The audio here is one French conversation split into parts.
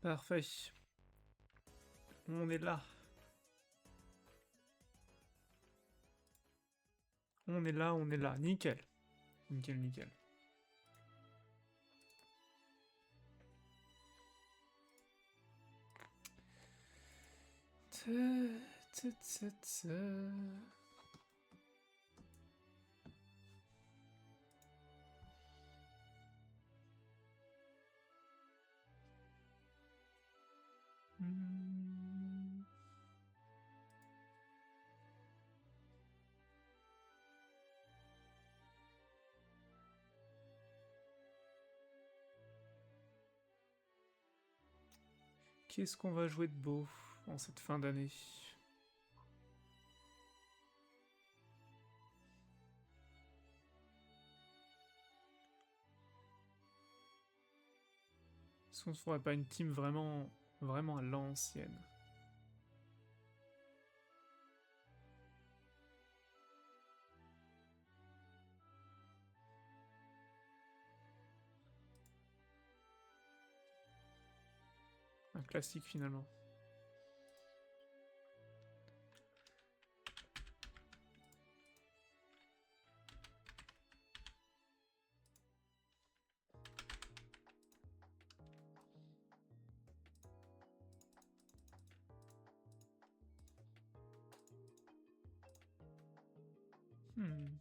Parfait. On est là. On est là, on est là. Nickel. Nickel, nickel. Qu'est-ce qu'on va jouer de beau en cette fin d'année? Est-ce qu'on ne ferait pas une team vraiment, vraiment à l'ancienne? Un classique finalement. Hmm.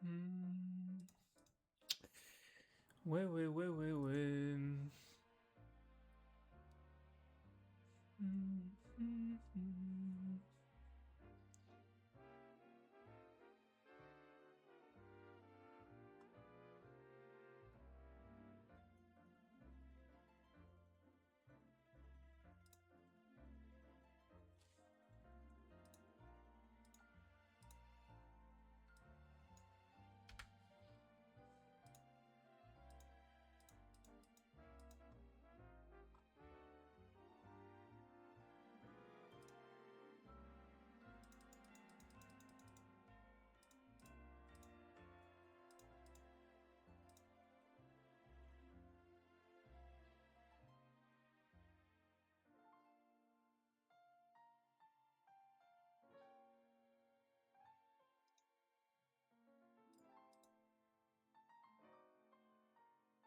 Hmm. Ouais, ouais, ouais, ouais, ouais. Hmm, hmm, hmm.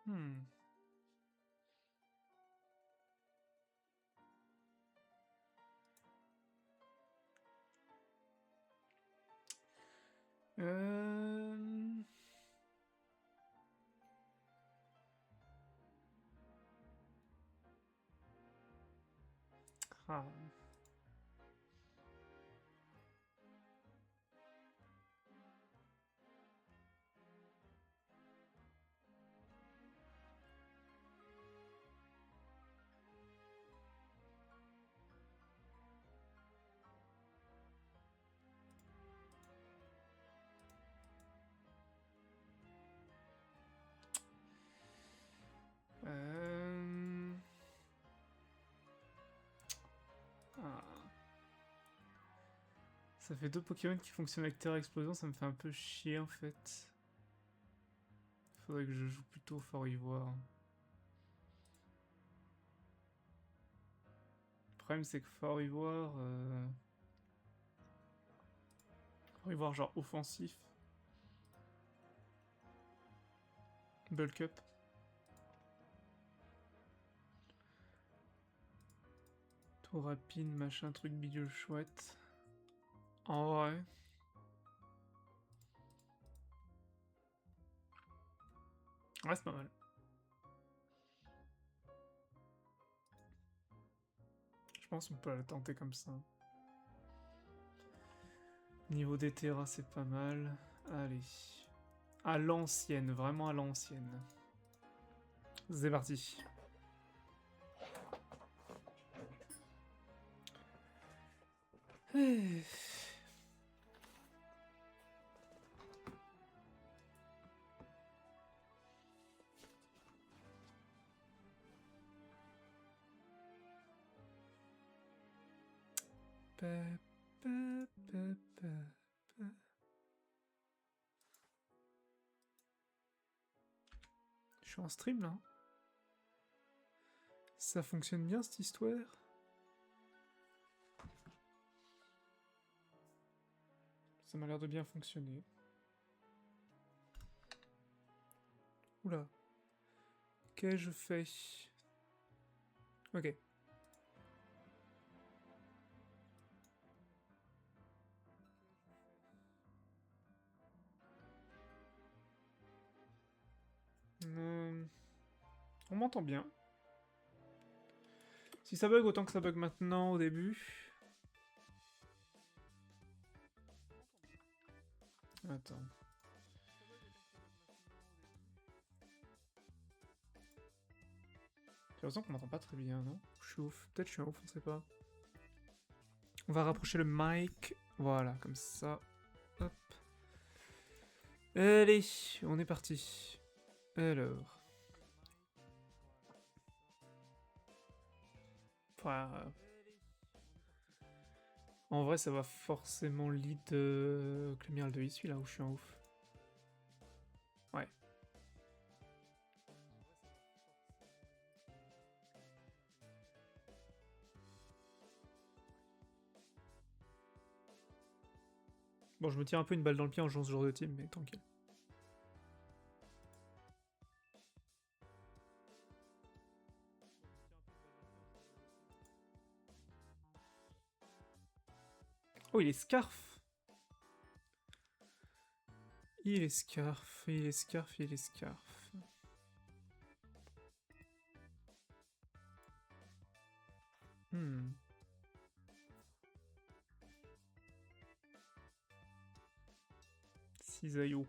Hmm. Euh... Ah. Euh... Ah. Ça fait deux Pokémon qui fonctionnent avec Terra Explosion, ça me fait un peu chier en fait. Faudrait que je joue plutôt Fort Ivoire. Le problème c'est que Fort Ivoire... Fort Ivoire genre offensif. Bulk up. Tout rapide, machin, truc bidule chouette. En vrai... Ouais, c'est pas mal. Je pense qu'on peut la tenter comme ça. Niveau des terras, c'est pas mal. Allez. À l'ancienne, vraiment à l'ancienne. C'est parti. Je suis en stream là. Ça fonctionne bien cette histoire? Ça m'a l'air de bien fonctionner. Oula. Qu'ai-je fait? Ok. On m'entend bien. Si ça bug autant que ça bug maintenant au début. Attends. J'ai l'impression qu'on m'entend pas très bien, non? Je suis ouf. Peut-être je suis un ouf, on sait pas. On va rapprocher le mic. Voilà, comme ça. Hop. Allez, on est parti. Alors. Enfin, en vrai, ça va forcément lead Clémiral de Issue, là où je suis en ouf. Ouais. Bon, je me tire un peu une balle dans le pied en jouant ce genre de team, mais tranquille. Oh, il est Scarf! Il est scarf, il est scarf, il est scarf. Cisaillux.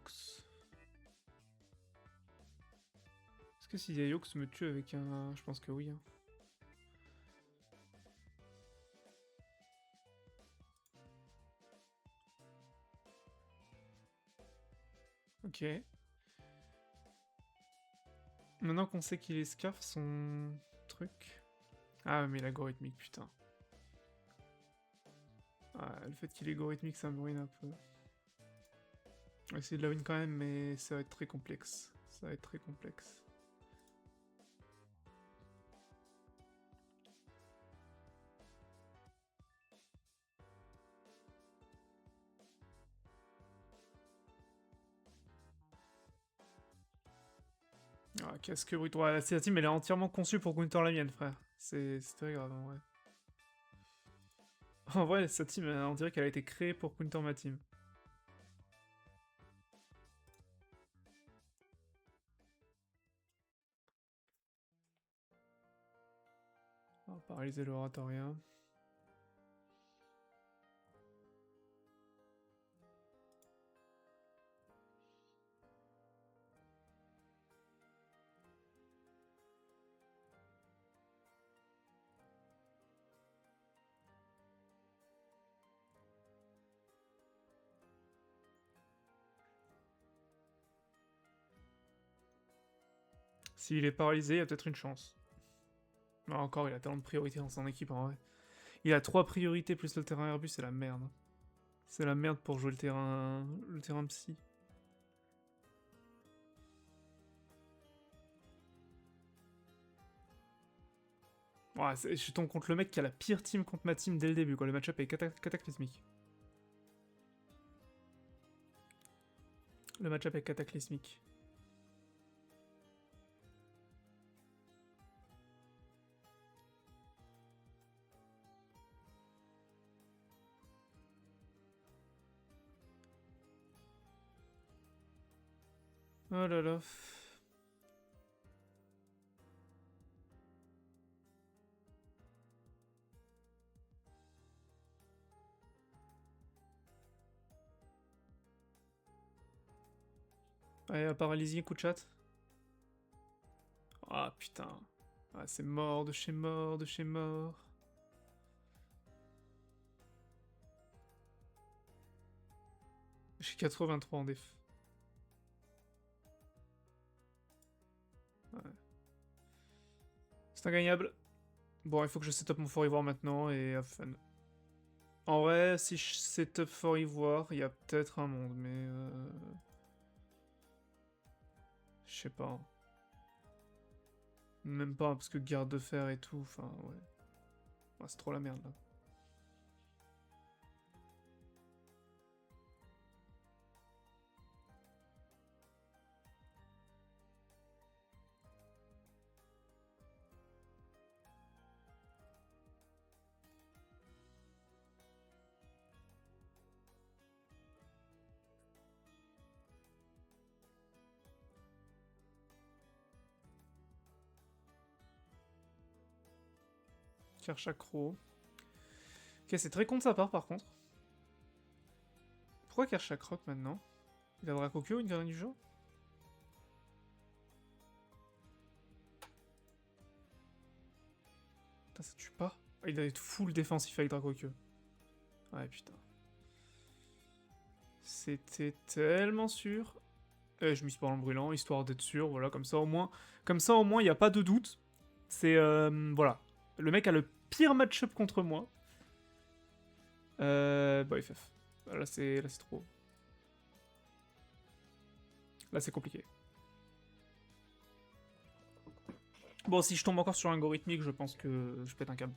Est-ce que Cisaillux me tue avec un... Je pense que oui. Hein. Ok. Maintenant qu'on sait qu'il est scarf, son truc... Ah mais l'algorithmique, putain. Ah, le fait qu'il est algorithmique, ça me ruine un peu. On va essayer de la win quand même, mais ça va être très complexe. Ça va être très complexe. Ah, casque brut. Ouais, la team, elle est entièrement conçue pour counter la mienne, frère. C'est très grave, en vrai. En vrai, cette team, on dirait qu'elle a été créée pour counter ma team. On va paralyser l'oratoria. S'il est paralysé, il y a peut-être une chance. Mais encore, il a tellement de priorités dans son équipe, en vrai. Il a 3 priorités plus le terrain Airbus, c'est la merde. C'est la merde pour jouer le terrain psy. Ouais, je tombe contre le mec qui a la pire team contre ma team dès le début, quoi. Le match-up est cataclysmique. Le match-up est cataclysmique. Oh là là. Allez, paralysie, coup de chat. Ah putain. Ah, c'est mort de chez mort, de chez mort. J'ai 83 en def. Ouais. C'est ingagnable. Bon, il faut que je set up mon fort ivoire maintenant et have fun. En vrai, si je set up fort ivoire, il y a peut-être un monde, mais je sais pas. Même pas, parce que garde de fer et tout, enfin, ouais. Ah, c'est trop la merde, là. Kershak-Ro. Ok, c'est très con de sa part, par contre. Pourquoi Kershak-Rock, maintenant? Il a Dracokyo, une gardien du jour? Putain, ça tue pas. Ah, il a être full défensif avec Dracokyo. Ouais, putain. C'était tellement sûr. Et je mis pas en brûlant, histoire d'être sûr, voilà, comme ça au moins, il n'y a pas de doute. C'est, voilà. Le mec a le pire match-up contre moi. Bah, FF. Là, c'est trop. Là, c'est compliqué. Bon, si je tombe encore sur un algorithmique, je pense que je pète un câble.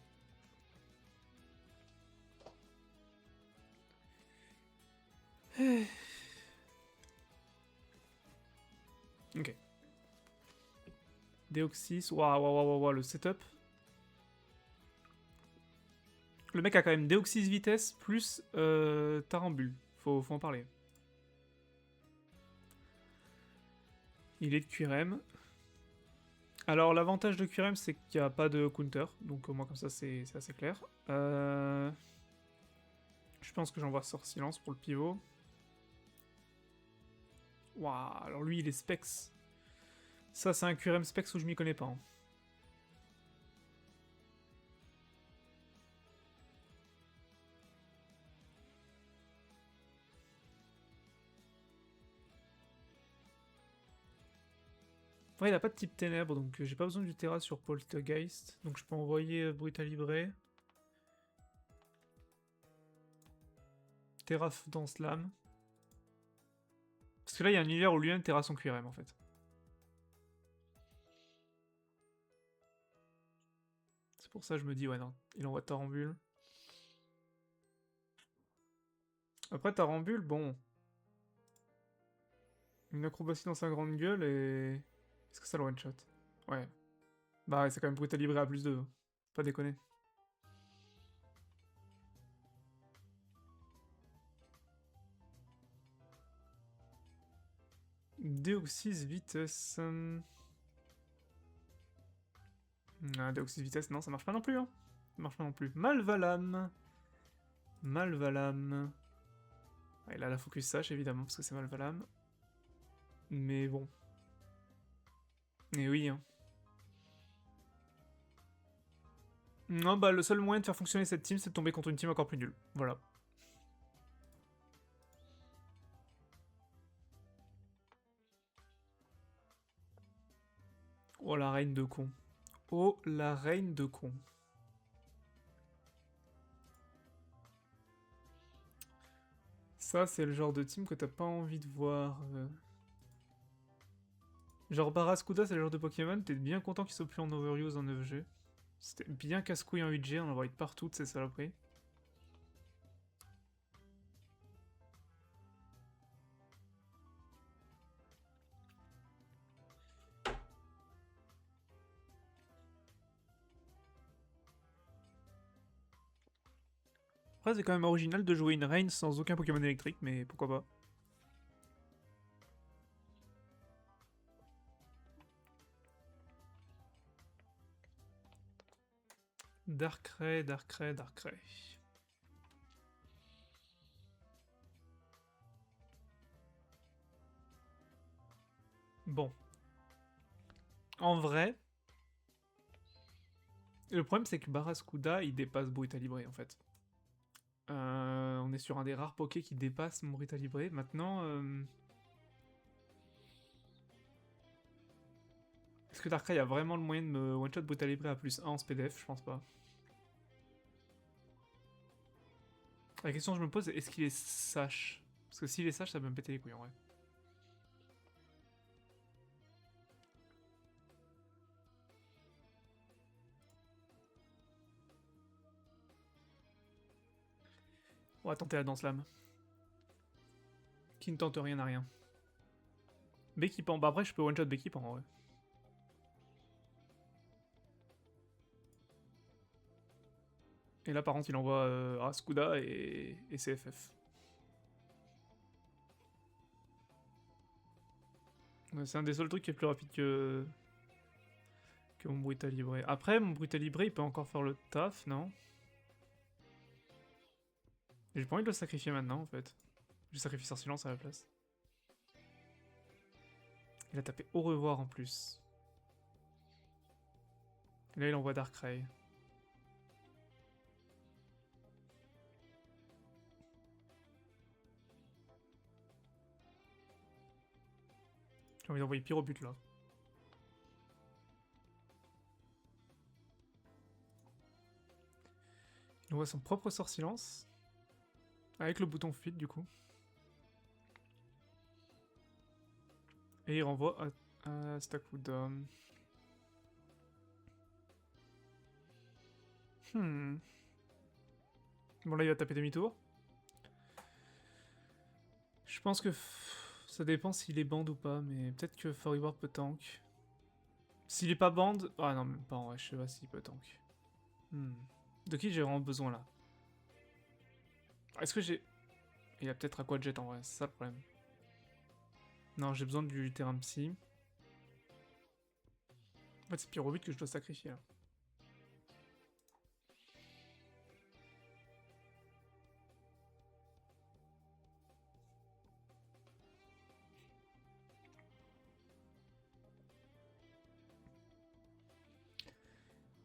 Ok. Deoxys, waouh, le setup. Le mec a quand même Deoxys vitesse plus Tarambule. Faut en parler. Il est de QRM. Alors l'avantage de QRM c'est qu'il n'y a pas de counter, donc au moins comme ça c'est assez clair. Je pense que j'envoie sort silence pour le pivot. Waouh, alors lui il est specs. Ça c'est un QRM specs où je m'y connais pas. Hein. Ouais, il a pas de type ténèbres, donc j'ai pas besoin du Terra sur Poltergeist. Donc je peux envoyer Brutal Libre. Terra dans Slam. Parce que là, il y a un univers où lui-même Terra son QRM en fait. C'est pour ça que je me dis, ouais, non, il envoie Tarambule. Après, Tarambule, bon. Une acrobatie dans sa grande gueule et. Est-ce que ça le one-shot? Ouais. Bah ouais, c'est quand même Brutal Libre à plus 2. Pas déconner. Deoxys Vitesse. Ah, Deoxys Vitesse, non, ça marche pas non plus. Hein. Ça marche pas non plus. Malvalam. Malvalam. Ouais, il a la focus sache évidemment, parce que c'est Malvalam. Mais bon. Et oui, hein. Non, bah le seul moyen de faire fonctionner cette team, c'est de tomber contre une team encore plus nulle. Voilà. Oh la reine de con. Oh la reine de con. Ça, c'est le genre de team que t'as pas envie de voir. Genre Barraskouda, c'est le genre de Pokémon, t'es bien content qu'il soit plus en overuse en 9G. C'était bien casse-couille en 8G, on en voit partout de ces saloperies. Après, c'est quand même original de jouer une Reine sans aucun Pokémon électrique, mais pourquoi pas. Darkrai, Darkrai, Darkrai. Bon. En vrai, le problème c'est que Barraskouda, il dépasse Brutal Libre en fait. On est sur un des rares Pokés qui dépasse mon Brutal Libre. Maintenant, est-ce que Darkrai a vraiment le moyen de me one-shot Brutal Libre à plus 1 en SPDF? Je pense pas. La question que je me pose, est-ce qu'il est sage? Parce que s'il est sage, ça peut me péter les couilles en vrai. On va tenter la danse lame. Qui ne tente rien à rien. Béquipan, bah après je peux one-shot Béquipan en vrai. Et là par contre il envoie Raskuda et CFF. C'est un des seuls trucs qui est plus rapide que mon Brutal Libre. Après mon Brutal Libre il peut encore faire le taf, non? J'ai pas envie de le sacrifier maintenant en fait. Je sacrifie Sort Silence à la place. Il a tapé au revoir en plus. Et là il envoie Darkrai. J'ai envie d'envoyer pire au but là. Il envoie son propre Sort Silence. Avec le bouton fuite du coup. Et il renvoie à Stakuda. Bon là il va taper demi-tour. Je pense que ça dépend s'il est band ou pas, mais peut-être que Furryward peut tank. S'il est pas band... Ah non, même pas en vrai, je sais pas s'il peut tank. De qui j'ai vraiment besoin là? Est-ce que j'ai... Il a peut-être à quoi de jet en vrai, c'est ça le problème. Non, j'ai besoin du terrain psy. En fait, c'est Pyrobut que je dois sacrifier là.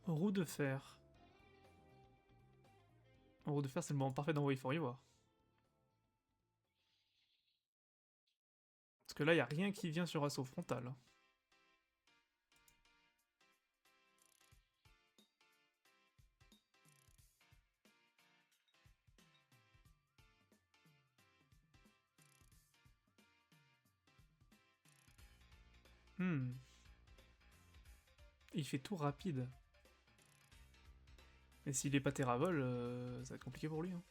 Roue de fer. Roue de fer, c'est le moment parfait d'envoyer Forivoir. Parce que là, il a rien qui vient sur assaut frontal. Il fait tout rapide. Mais s'il est pas Terravol, ça va être compliqué pour lui. Hein.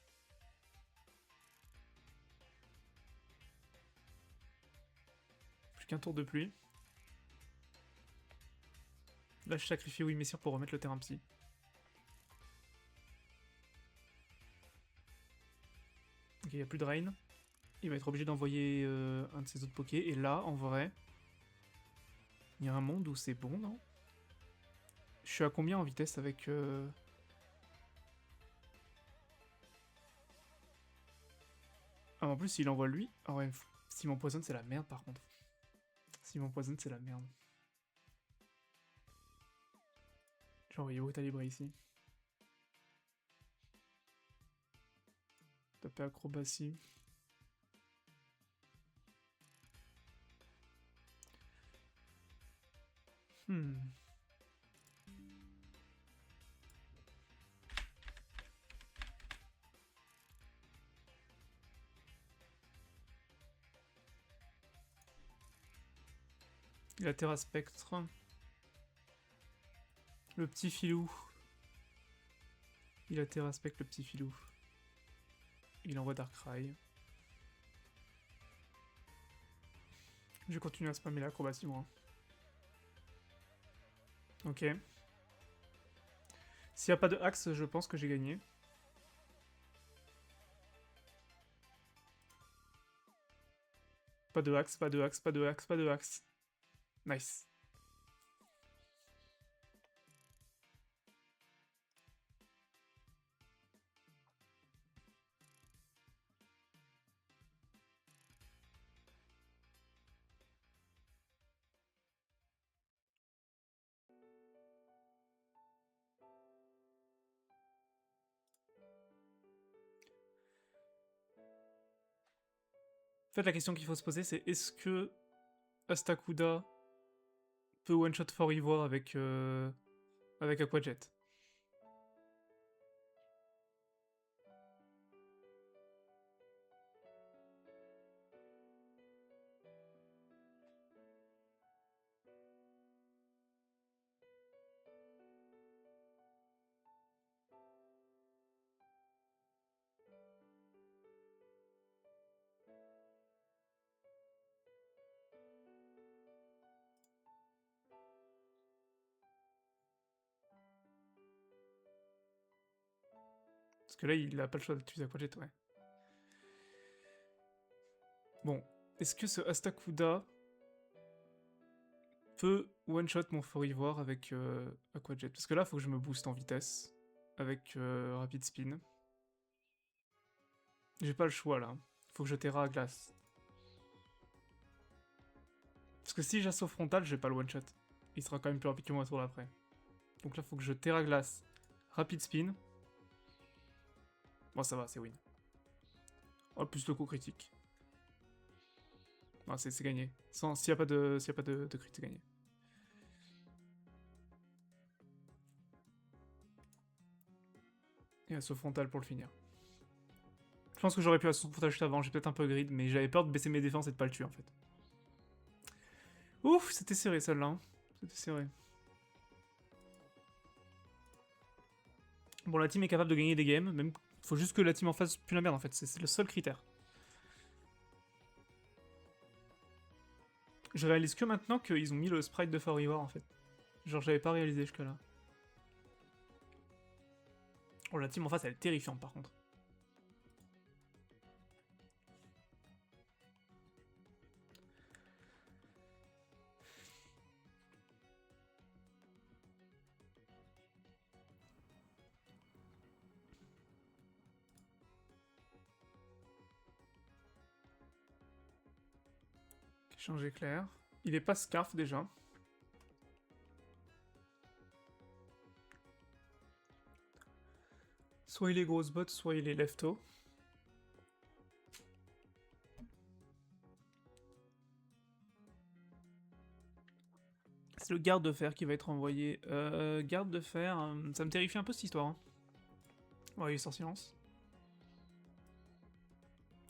Plus qu'un tour de pluie. Là, je sacrifie Oui Messire pour remettre le terrain psy. Ok, il n'y a plus de rain. Il va être obligé d'envoyer un de ses autres pokés. Et là, en vrai, il y a un monde où c'est bon, non? Je suis à combien en vitesse avec... Ah, en plus, s'il envoie lui... Ah ouais, s'il m'empoisonne, c'est la merde, par contre. S'il m'empoisonne, c'est la merde. J'ai envoyé Brutal Libre ici. Taper acrobatie. Il a Terra Spectre. Le petit filou. Il a Terra Spectre, le petit filou. Il envoie Darkrai. Je continue à spammer l'acrobatie, moi. Ok. S'il n'y a pas de axe, je pense que j'ai gagné. Pas de axe, pas de axe, pas de axe, pas de axe. Nice. En fait, la question qu'il faut se poser, c'est est-ce que Astakuda peut one-shot for Ivoire avec, avec Aquajet? Parce que là, il a pas le choix d'utiliser Aquajet, ouais. Bon, est-ce que ce Astakuda peut one-shot mon For Ivoire avec Aquajet? Parce que là, faut que je me booste en vitesse avec Rapid Spin. J'ai pas le choix, là. Faut que je Terra à glace. Parce que si j'assaut frontal, je vais pas le one-shot. Il sera quand même plus rapide que moi un tour d'après. Donc là, faut que je Terra glace. Rapid Spin. Bon, ça va, c'est win. Oh, plus le coup critique. Non, c'est gagné. S'il n'y a pas de, crit, c'est gagné. Et assaut frontal pour le finir. Je pense que j'aurais pu assaut frontal juste avant, j'ai peut-être un peu grid, mais j'avais peur de baisser mes défenses et de pas le tuer en fait. Ouf, c'était serré celle-là. Hein. C'était serré. Bon, la team est capable de gagner des games, même faut juste que la team en face pue la merde en fait, c'est le seul critère. Je réalise que maintenant qu'ils ont mis le sprite de For Ivoire en fait. Genre j'avais pas réalisé jusque là. Oh, la team en face elle est terrifiante par contre. Échange éclair. Il est pas Scarf déjà. Soit il est grosse botte, soit il est lefto. C'est le garde de fer qui va être envoyé. Garde de fer, ça me terrifie un peu cette histoire. Hein. Ouais, il est sur silence.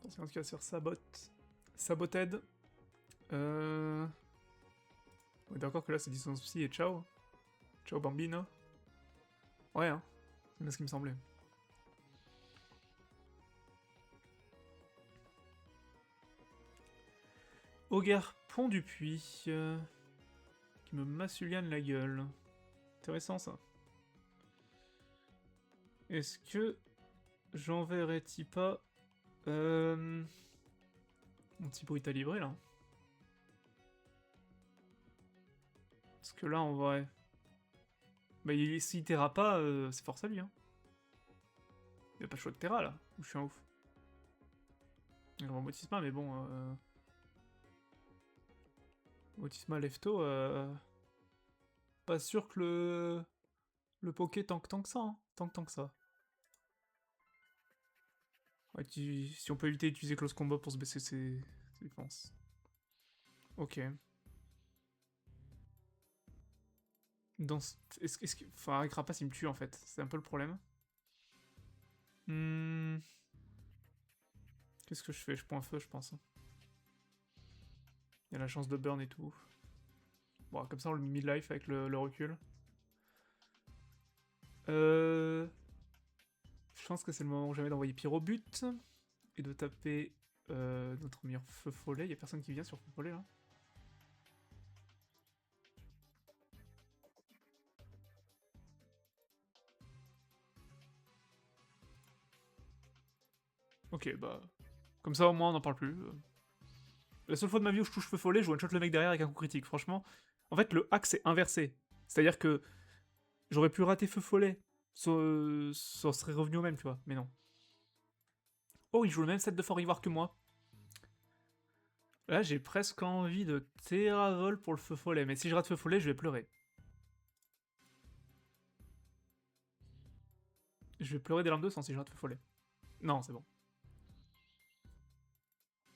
Silence qui va se faire sabote. Saboted. On est d'accord que là c'est distance psy et ciao. Ciao bambino. Ouais, hein. C'est bien ce qui me semblait. Auguerre Pont du Puy. Qui me massuliane la gueule. Intéressant ça. Est-ce que j'enverrai Tipa mon Thibaut il t'a livré là. Parce que là en vrai. Bah s'il terra pas, c'est force à lui hein. Il a pas le choix de terra là, ou je suis un ouf. Il va Motisma mais bon Motisma lefto pas sûr que le poké tank tant que ça hein. Tant que ça. Ouais, si on peut éviter d'utiliser close combo pour se baisser ses défenses. Ok. Est-ce que... Enfin, avec Rapace, il me tue, en fait. C'est un peu le problème. Qu'est-ce que je fais? Je prends un feu, je pense. Il y a la chance de burn et tout. Bon, comme ça, on le mid-life avec le recul. Je pense que c'est le moment jamais d'envoyer Pyro but. Et de taper notre meilleur feu follet. Il y a personne qui vient sur feu follet, là. Ok, bah... Comme ça, au moins, on n'en parle plus. La seule fois de ma vie où je touche feu follet, je one-shot le mec derrière avec un coup critique. Franchement, en fait, le hack, c'est inversé. C'est-à-dire que j'aurais pu rater feu follet. Ça serait revenu au même, tu vois. Mais non. Oh, il joue le même set de Fort Ivoire que moi. Là, j'ai presque envie de Terravol pour le feu follet. Mais si je rate feu follet, je vais pleurer. Je vais pleurer des larmes de sang si je rate feu follet. Non, c'est bon.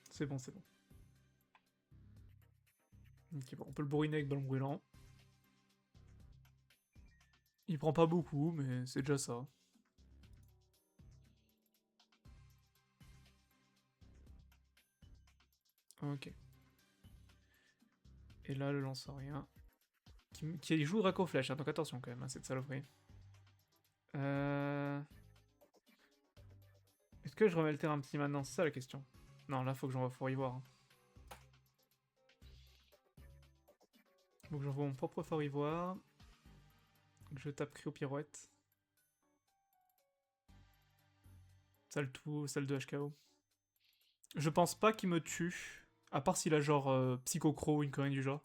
C'est bon, c'est bon. Ok, bon, on peut le bourriner avec ballon brûlant. Il prend pas beaucoup, mais c'est déjà ça. Ok. Et là, le lance rien. Qui joue Draco Flèche, hein, donc attention quand même à cette saloperie. Est-ce que je remets le terrain petit maintenant? C'est ça la question. Non, là, faut que j'envoie Fort Ivoire. Hein. Faut que j'envoie mon propre Fort Ivoire. Je tape Cryo Pirouette. Salle 2 HKO. Je pense pas qu'il me tue. À part s'il a genre Psycho Crow ou une connerie du genre.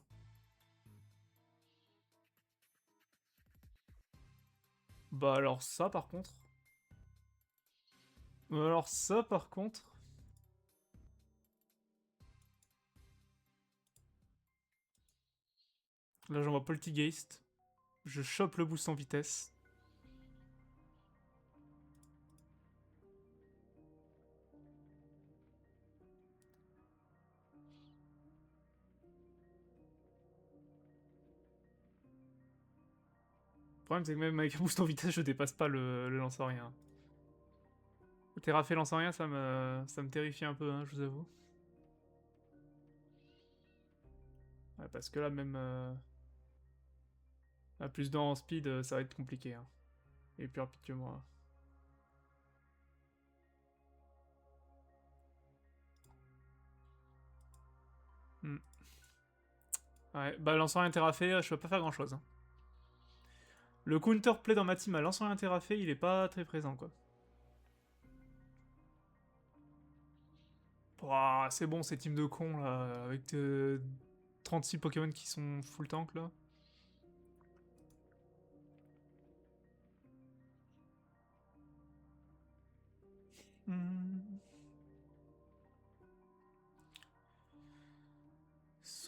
Bah alors ça par contre. Alors ça par contre. Là j'envoie Poltergeist. Je chope le boost en vitesse. Le problème c'est que même avec un boost en vitesse je dépasse pas le lance-rien. Le Terrafé lance-rien ça me terrifie un peu hein, je vous avoue. Ouais, parce que là même... à plus d'un en speed ça va être compliqué. Hein. Il est plus rapide que moi. Ouais, bah lance-rien Terrafé, je peux pas faire grand chose. Hein. Le counterplay dans ma team à lance-rien Terrafé, il est pas très présent quoi. C'est bon ces teams de cons là, avec 36 Pokémon qui sont full tank là.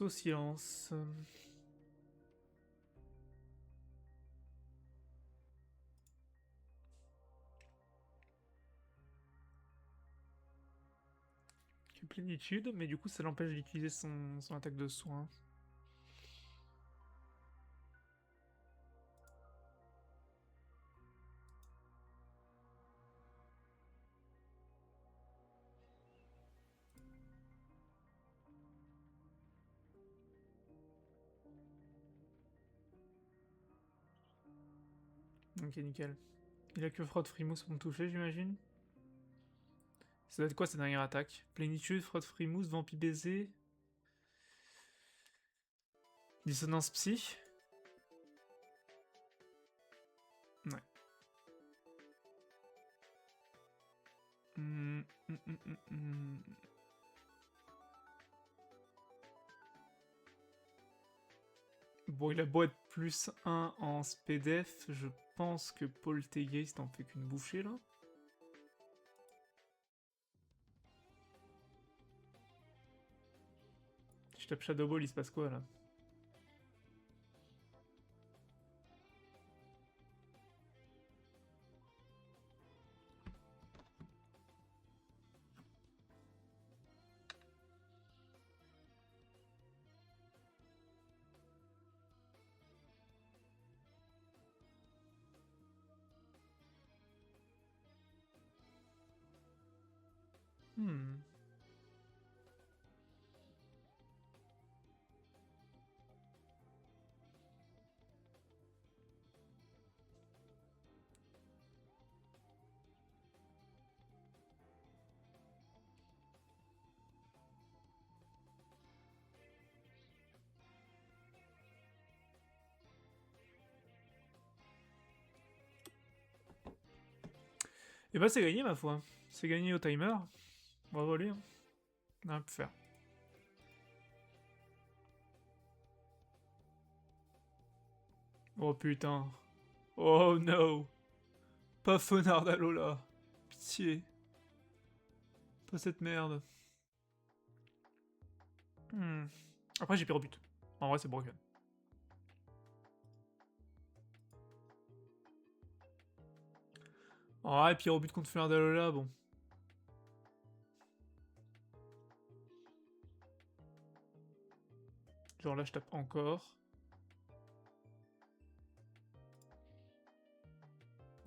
Saut silence. Plénitude, mais du coup ça l'empêche d'utiliser son attaque de soin. Ok, nickel. Il a que Frotte Frimousse pour me toucher, j'imagine. Ça doit être quoi sa dernière attaque? Plénitude, Frotte Frimousse, Vampi Baiser. Dissonance Psy. Ouais. Bon, il a beau être plus 1 en SPDF, je pense que Poltergeist en fait qu'une bouchée, là. Je tape Shadow Ball, il se passe quoi, là? Et bah c'est gagné ma foi. C'est gagné au timer. Bravo lui. On a rien pu faire. Oh putain. Oh no. Pas Fenard d'Alola. Pitié. Pas cette merde. Après j'ai Pyrobut. En vrai c'est broken. Oh, et Pyrobut contre Fenard d'Alola, bon. Genre là je tape encore.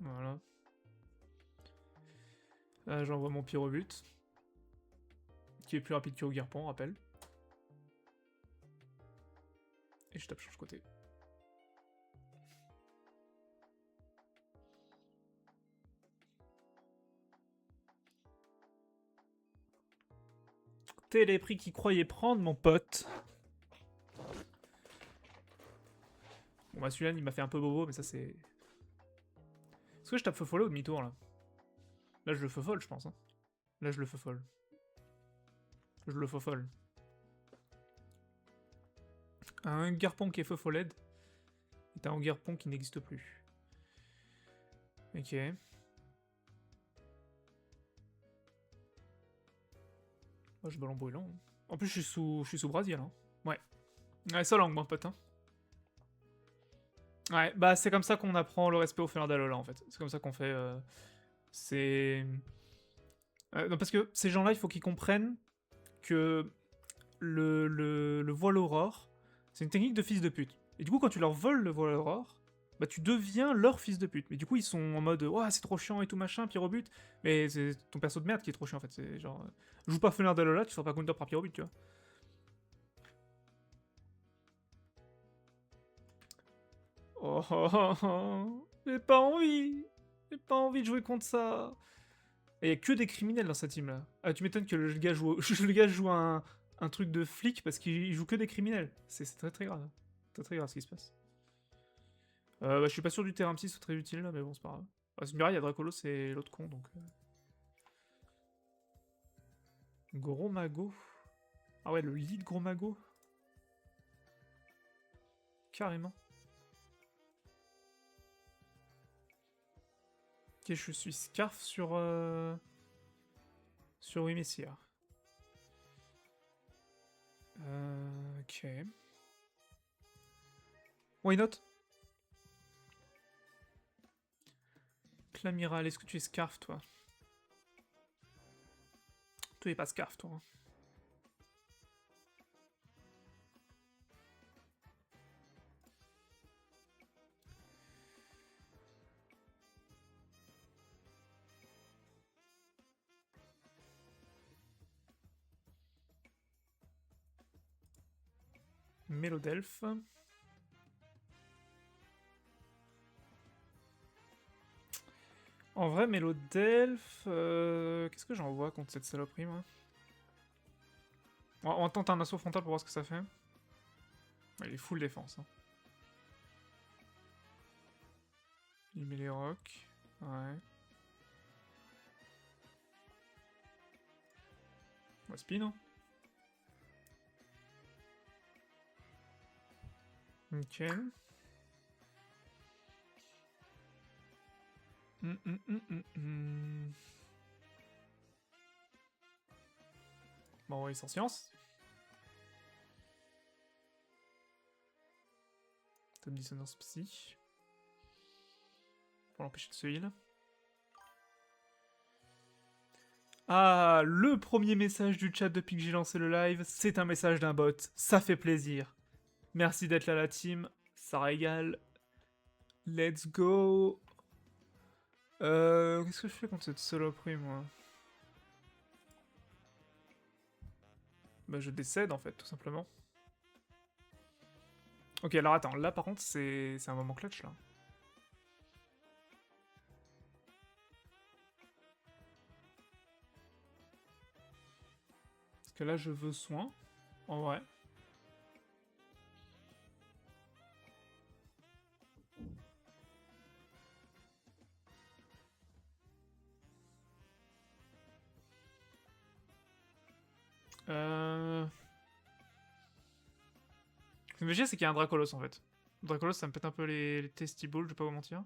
Voilà. Là j'envoie mon Pyrobut. Qui est plus rapide que Ogarpon, on rappelle. Et je tape change côté. T'es les prix qu'il croyait prendre, mon pote. Bon bah celui-là il m'a fait un peu bobo, mais ça c'est... Est-ce que je tape feu follow ou demi-tour là? Là je le feu folle je pense. Hein. Là je le feu folle. Je le feu folle. Un Garpon qui est feu folled est un Garpon qui n'existe plus. Ok. Oh, je ballon brûlant. En plus je suis sous Brasiel. Hein. Ouais. Ouais, ça langue mon pote. Hein. Ouais, bah c'est comme ça qu'on apprend le respect au Fenard d'Alola en fait. C'est comme ça qu'on fait... c'est... non parce que ces gens-là il faut qu'ils comprennent que le voile aurore, c'est une technique de fils de pute. Et du coup, quand tu leur voles le voile aurore, bah tu deviens leur fils de pute. Mais du coup, ils sont en mode ouah, c'est trop chiant et tout machin, Pyrobut. Mais c'est ton perso de merde qui est trop chiant en fait. C'est genre, joue pas Fenard d'Alola, tu seras pas counter par Pyrobut, tu vois. Oh, oh, oh, oh. J'ai pas envie. J'ai pas envie de jouer contre ça. Et y a que des criminels dans sa team là. Ah, tu m'étonnes que le gars joue, le gars joue un truc de flic parce qu'il joue que des criminels. C'est très très grave. Très très grave ce qui se passe. Bah, je suis pas sûr du terrain psy soit très utile là, mais bon, c'est pas grave. Ah, il y a Dracolos et l'autre con donc. Gros Mago. Ah ouais, le lead Gros Mago. Carrément. Ok, je suis Scarf sur. Sur Oui Messire. Ok. Why not? L'amiral, est-ce que tu es Scarf, toi? Tu es pas Scarf, toi. Mélodelphe. En vrai, Mélodelphe... Qu'est-ce que j'envoie contre cette saloperie, moi? On tente un assaut frontal pour voir ce que ça fait. Il est full défense. Hein. Il met les rocs. Ouais. On va spin. Hein. Ok. Bon, ouais, sans science. Top dissonance psy. Pour l'empêcher de se heal. Ah, le premier message du chat depuis que j'ai lancé le live, c'est un message d'un bot. Ça fait plaisir. Merci d'être là, la team. Ça régale. Let's go. Qu'est-ce que je fais contre cette saloperie, moi? Bah, je décède, en fait, tout simplement. Ok, alors attends, là, par contre, c'est un moment clutch, là. Parce que là, je veux soin. En vrai. Ce qui me fait c'est qu'il y a un Dracolos, en fait. Dracolos, ça me pète un peu les testibles, je vais pas vous mentir.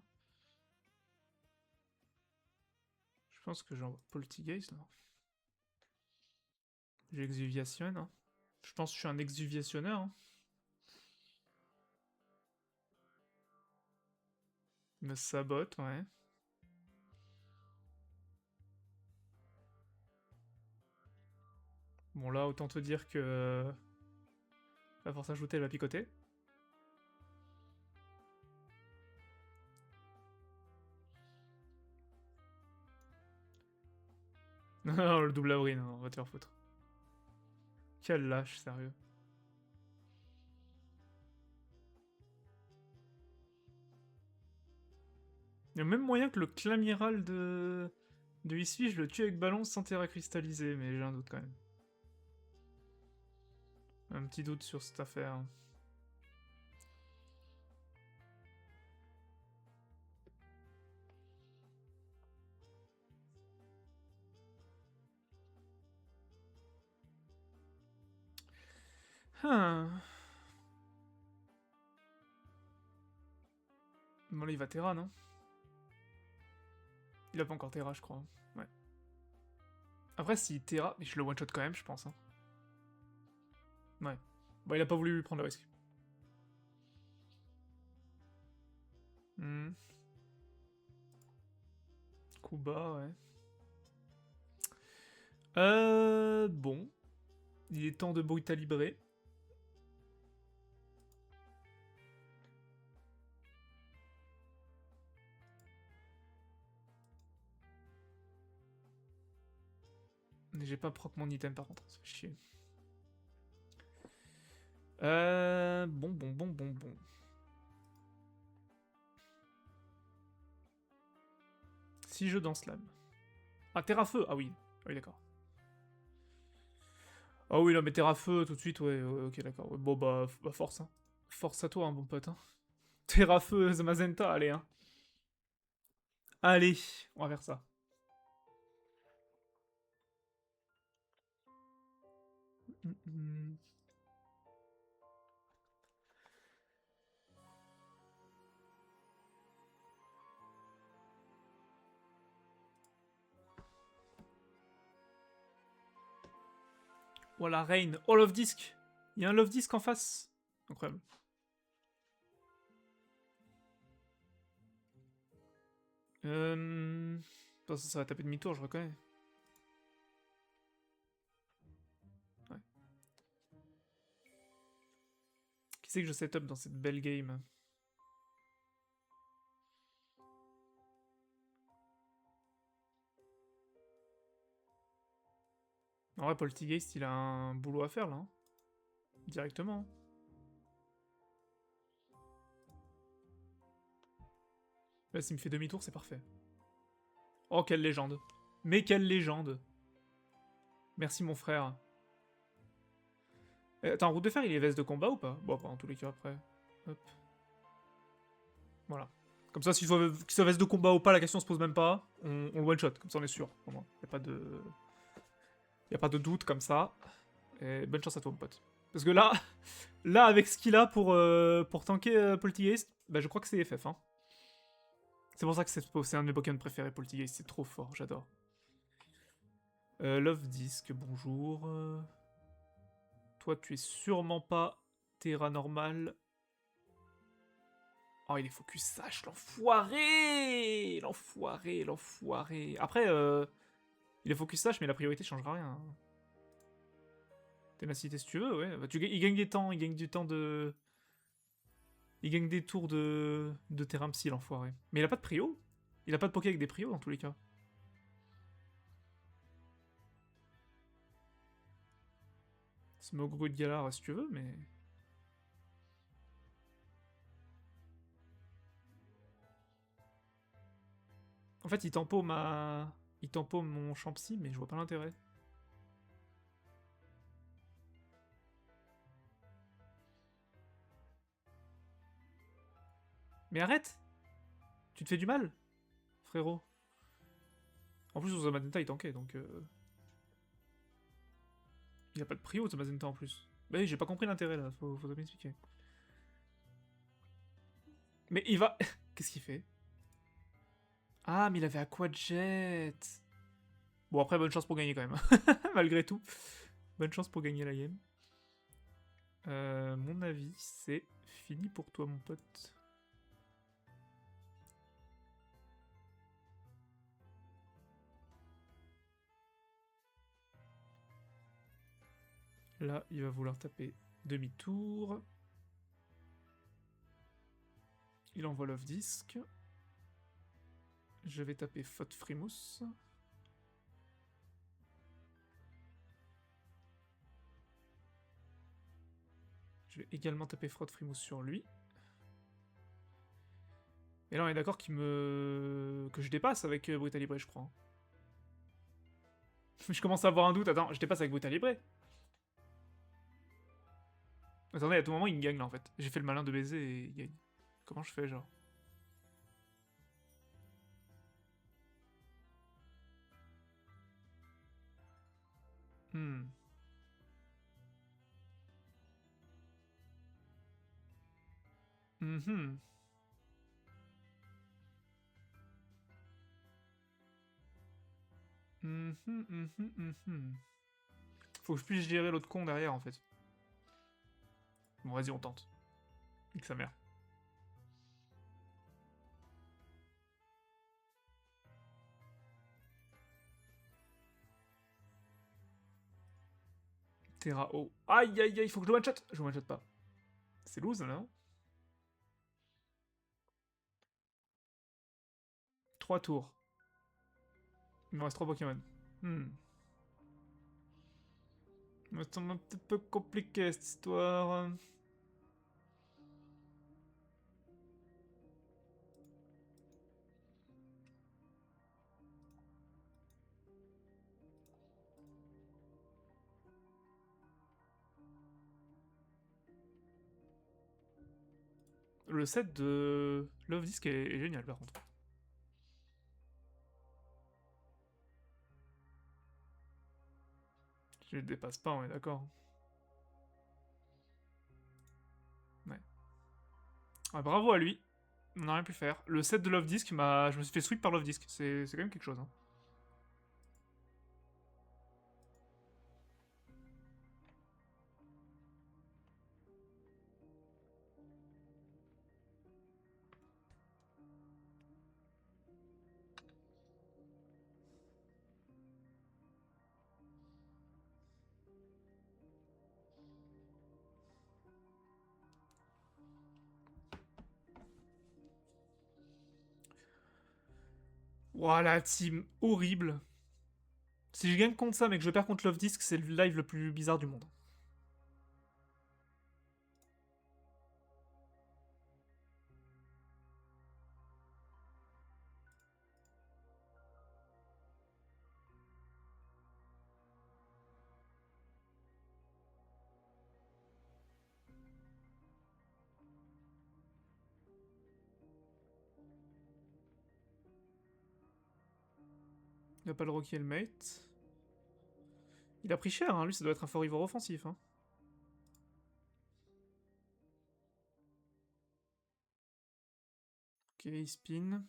Je pense que j'envoie Poltergeist, là. J'exuviationne. Hein. Je pense que je suis un exuviationneur. Hein. Il me sabote, ouais. Bon, là, autant te dire que... La force ajoutée, elle va picoter. Non, le double abri, non, on va te faire foutre. Quel lâche, sérieux. Il y a même moyen que le clamiral de ici, je le tue avec ballon sans terra cristallisé, mais j'ai un doute quand même. Un petit doute sur cette affaire. Bon, là, il va Terra, non? Il a pas encore Terra, je crois. Ouais. Après, si Terra... Mais je le one-shot quand même, je pense. Hein. Ouais. Bon, il a pas voulu lui prendre le risque. Coup bas, ouais. Bon. Il est temps de brutalibrer. Mais j'ai pas proc mon item par contre, ça fait chier. Bon. Si je danse l'âme. Ah, terre à feu. Ah oui. Ah oui, d'accord. Ah oui, là, mais terre à feu tout de suite, ouais, ok, d'accord. Ouais, bon, bah, force, hein. Force à toi, hein, bon pote, hein. Terre à feu, Zamazenta, allez, hein. Allez, on va faire ça. Voilà, Rain, All of Disc. Il y a un Love Disc en face. Incroyable. Ça va taper demi-tour, je reconnais. Ouais. Qui c'est que je set up dans cette belle game? En vrai, Poltergeist, il a un boulot à faire, là. Hein. Directement. Là, s'il me fait demi-tour, c'est parfait. Oh, quelle légende. Mais quelle légende. Merci, mon frère. Attends, route de fer, il est veste de combat ou pas? Bon, pas en tous les cas, après. Hop. Voilà. Comme ça, qu'il soit veste de combat ou pas, la question se pose même pas. On le one-shot, comme ça on est sûr. Au moins. Y a pas de... Y a pas de doute comme ça. Et bonne chance à toi, mon pote. Parce que là, là avec ce qu'il a pour tanker Poltergeist, bah je crois que c'est FF. Hein. C'est pour ça que c'est un de mes Pokémon préférés, Poltergeist. C'est trop fort, j'adore. Love Disc, bonjour. Toi, tu es sûrement pas Terra normal. Oh, il est focus sage, l'enfoiré! L'enfoiré, l'enfoiré. Après, il est focus sage, mais la priorité changera rien. Hein. Ténacité si tu veux, ouais. Bah, il gagne des temps, il gagne du temps de... Il gagne des tours de terrain psy, l'enfoiré. Mais il a pas de prio. Il a pas de poké avec des prios, dans tous les cas. Smogru de Galar, si tu veux, mais... En fait, il tempo ma... Il tempo mon champ psy, mais je vois pas l'intérêt. Mais arrête! Tu te fais du mal, frérot. En plus, Zamazenta, il tankait, donc... Il a pas de prio, Zamazenta, en plus. Bah oui, j'ai pas compris l'intérêt, là. Faut m'expliquer. Mais il va... Qu'est-ce qu'il fait? Ah, mais il avait Aquajet. Bon, après, bonne chance pour gagner, quand même. Malgré tout. Bonne chance pour gagner la game. Mon avis, c'est fini pour toi, mon pote. Là, il va vouloir taper demi-tour. Il envoie Love Disc. Je vais taper Faute Frimousse. Je vais également taper Fraude Frimousse sur lui. Et là, on est d'accord que je dépasse avec Brutal Libre, je crois. Je commence à avoir un doute. Attends, je dépasse avec Brutal Libre. Attendez, à tout moment, il me gagne, là, en fait. J'ai fait le malin de baiser et il gagne. Comment je fais, genre? Hmm. Mhm. Mhm, mhm, mhm. Faut que je puisse gérer l'autre con derrière, en fait. Bon, vas-y, on tente. Nique sa mère. Terra O. Aïe, aïe, aïe, faut que je le one-shot. Je le one-shot pas. C'est loose, là, non? 3 tours. Il me reste 3 Pokémon. Hmm. Ça me semble un petit peu compliqué, cette histoire. Le set de Love Disc est génial, par contre. Je le dépasse pas, on est d'accord. Ouais. Ah, bravo à lui. On n'a rien pu faire. Le set de Love Disc, je me suis fait sweep par Love Disc. C'est quand même quelque chose. Hein. Ouah, la team horrible. Si je gagne contre ça, mais que je perds contre Love Disc, c'est le live le plus bizarre du monde. Il n'a pas le Rocky Helmate. Il a pris cher, hein. Lui, ça doit être un fort Ivor offensif. Hein. Ok, il spin.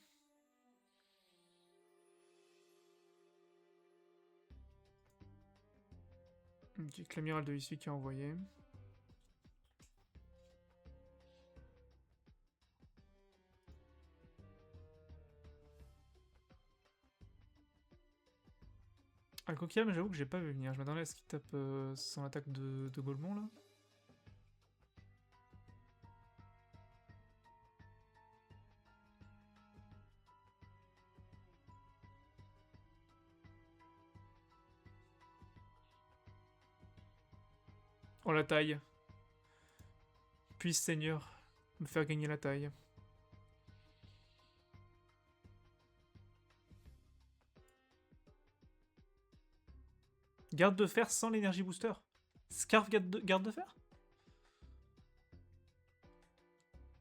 Ok, l'amiral de Issui qui a envoyé. Ah, Kokia, mais j'avoue que j'ai pas vu venir. Je m'attendais à ce qu'il tape son attaque de Golemon là. Oh la taille. Puisse Seigneur me faire gagner la taille. Garde de fer sans l'énergie booster. Scarf garde de fer.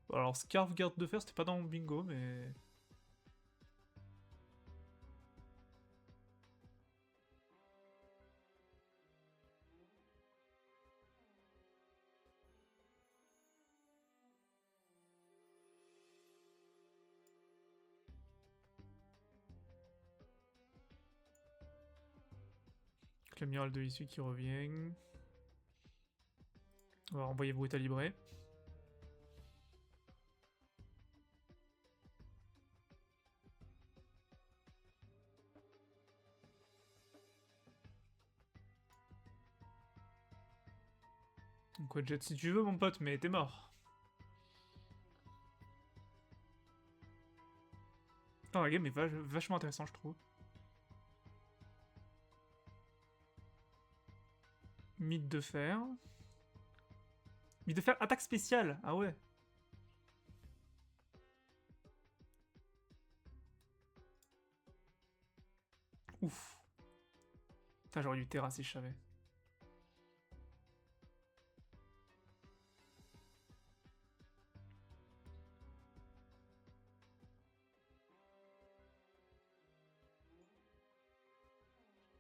Bon, alors Scarf garde de fer, c'était pas dans mon bingo, mais... L'amiral de l'issue qui revient. On va renvoyer Brutal Libré. Donc ouais, Jet si tu veux mon pote, mais t'es mort. Oh, la game est vachement intéressant je trouve. Mythe de fer. Mythe de fer, attaque spéciale. Ah ouais. Ouf. Putain, j'aurais dû terrasser, je savais.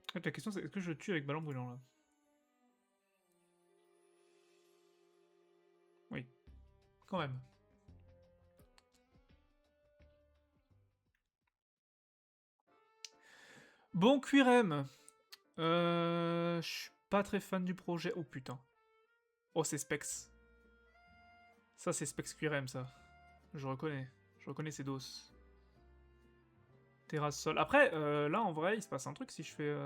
En fait, la question c'est est-ce que je tue avec ballon brûlant là? Oui. Quand même. Bon, QRM. Je suis pas très fan du projet. Oh putain. Oh, c'est Specs. Ça, c'est Specs QRM, ça. Je reconnais. Je reconnais ces doses. Terrasse sol. Après, là, en vrai, il se passe un truc si je fais...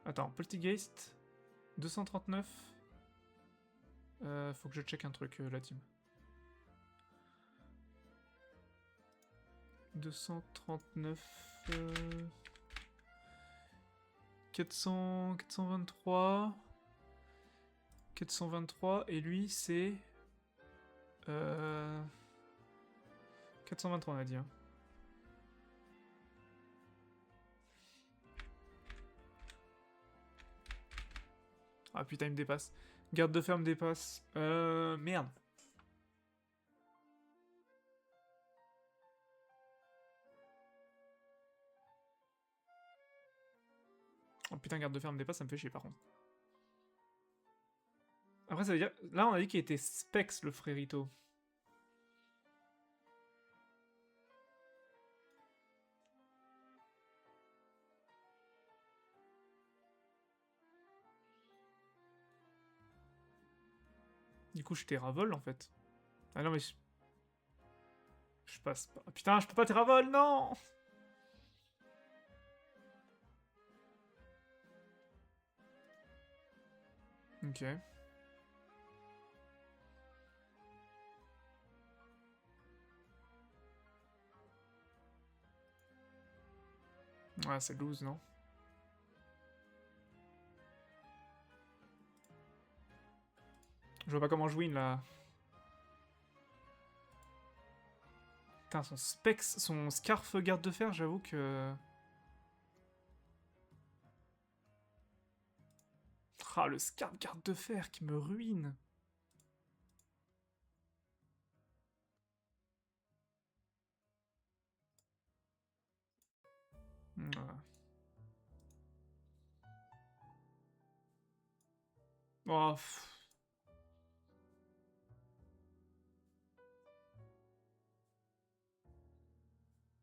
Attends, Poltergeist. 239. Faut que je check un truc, la team. 239... 423... 423, et lui, c'est... 423, on a dit. Hein. Ah putain, il me dépasse. Garde de fer me dépasse. Merde. Oh putain, garde de fer me dépasse, ça me fait chier par contre. Après, ça veut dire... Là, on a dit qu'il était Specs, le frérito. Du coup, je Terravol, en fait. Ah non, mais... Je passe pas... Putain, je peux pas Terravol, non. Ok. Ouais, c'est loose, non? Je vois pas comment je win, là. Putain, son scarf garde de fer, j'avoue que... Ah, le scarf garde de fer qui me ruine. Voilà.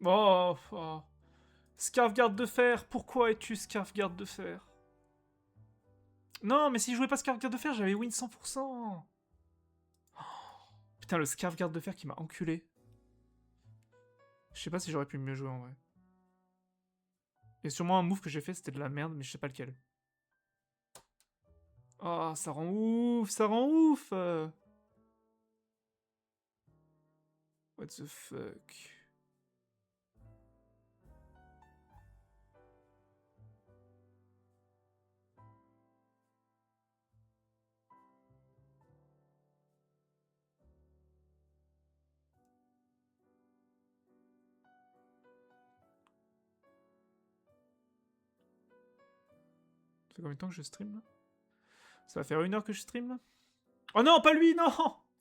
Oh, oh. Scarf garde de fer, pourquoi es-tu scarf garde de fer? Non, mais si je jouais pas scarf garde de fer, j'avais win 100%. Putain, le scarf garde de fer qui m'a enculé. Je sais pas si j'aurais pu mieux jouer en vrai. Il y a sûrement un move que j'ai fait, c'était de la merde, mais je sais pas lequel. Oh, ça rend ouf, ça rend ouf. What the fuck. Ça fait combien de temps que je stream là? Ça va faire 1 heure que je stream là? Oh non, pas lui, non.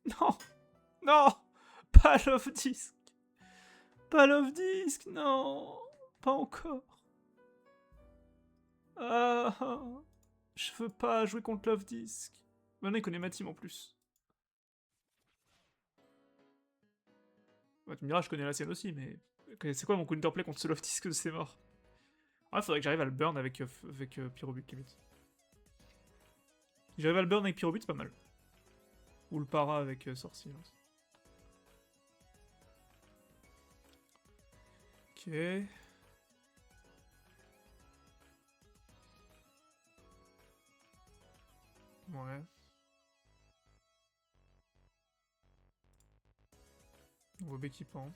Non, non. Pas Love Disc. Pas Love Disc, non. Pas encore. Ah, je veux pas jouer contre Love Disc. Maintenant il connaît ma team en plus. Bah, tu me diras, je connais la sienne aussi, mais... C'est quoi mon counterplay contre ce Love Disc? C'est mort. Ouais, faudrait que j'arrive à le burn avec Pyrobut, limite. Si j'arrive à le burn avec Pyrobut, c'est pas mal. Ou le para avec Sorcier. Ok. Ouais. Nouveau équipement.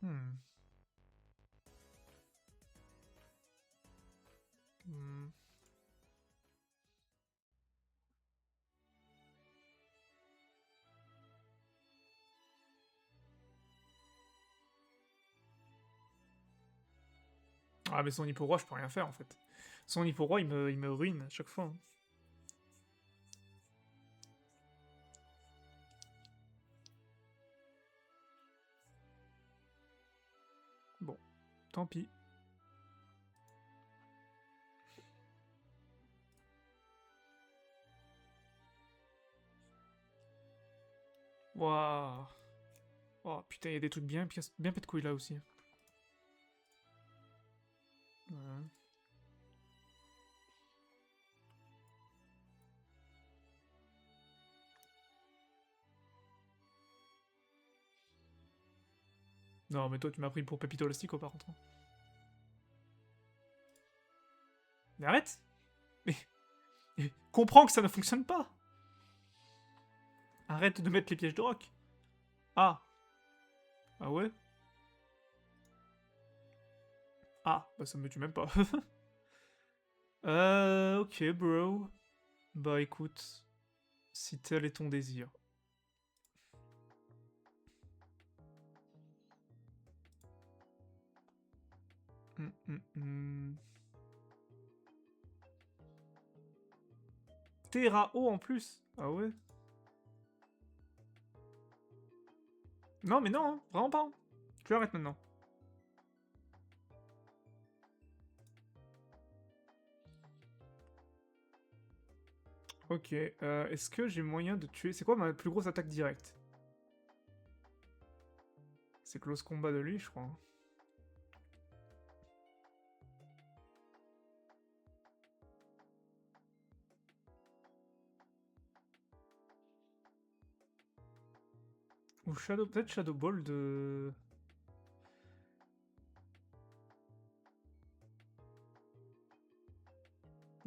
Hmm. Hmm. Ah, mais son Hippo Roi, je peux rien faire en fait. Son Hippo Roi, il me ruine à chaque fois. Hein. Bon, tant pis. Waouh. Oh putain, il y a des trucs bien, bien pète couilles là aussi. Ouais. Non, mais toi, tu m'as pris pour Pepito Lastico par contre. Mais arrête. Mais comprends que ça ne fonctionne pas. Arrête de mettre les pièges de rock. Ah. Ah ouais. Ah, bah ça me tue même pas. Ok, bro. Bah écoute, si tel est ton désir. Hum. Terra haut en plus. Ah ouais. Non, mais non, hein, vraiment pas. Hein. Tu arrêtes maintenant. Ok, est-ce que j'ai moyen de tuer... C'est quoi ma plus grosse attaque directe? C'est close combat de lui, je crois. Ou Shadow... Peut-être Shadow Ball de...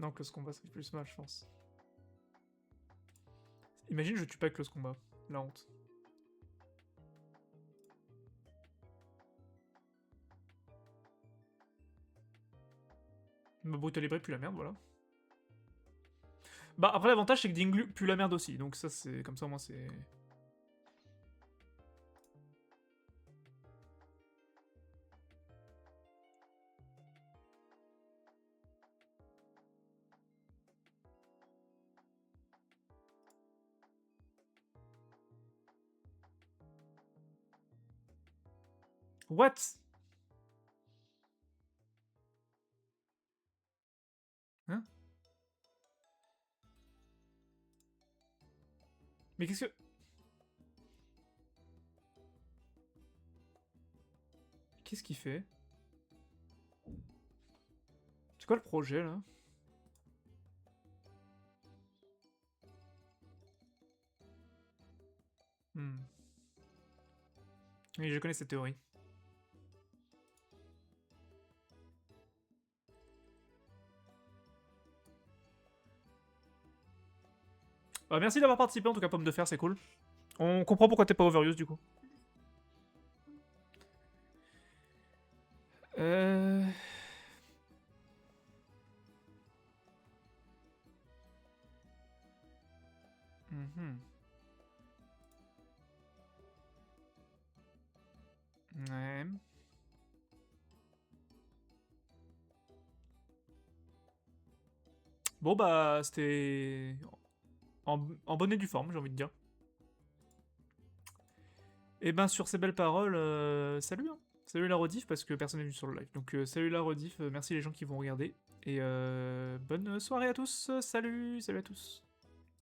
Non, que ce combat, ça fait plus mal, je pense. Imagine, je tue pas avec le combat. La honte. Ma brutalité pue la merde, voilà. Bah, après, l'avantage, c'est que Dinglu pue la merde aussi. Donc, ça, c'est. Comme ça, au moins, c'est. What? Hein? Mais qu'est-ce que... Qu'est-ce qu'il fait? C'est quoi le projet, là? Oui, je connais cette théorie. Bah, merci d'avoir participé, en tout cas, Pomme de Fer, c'est cool. On comprend pourquoi t'es pas overuse, du coup. Euh... Mhm. Ouais. Bon, bah, c'était... En bonne et due forme, j'ai envie de dire. Et ben, sur ces belles paroles, salut, hein. Salut la rediff, parce que personne n'est venu sur le live. Donc, salut la rediff, merci les gens qui vont regarder. Et bonne soirée à tous, salut à tous.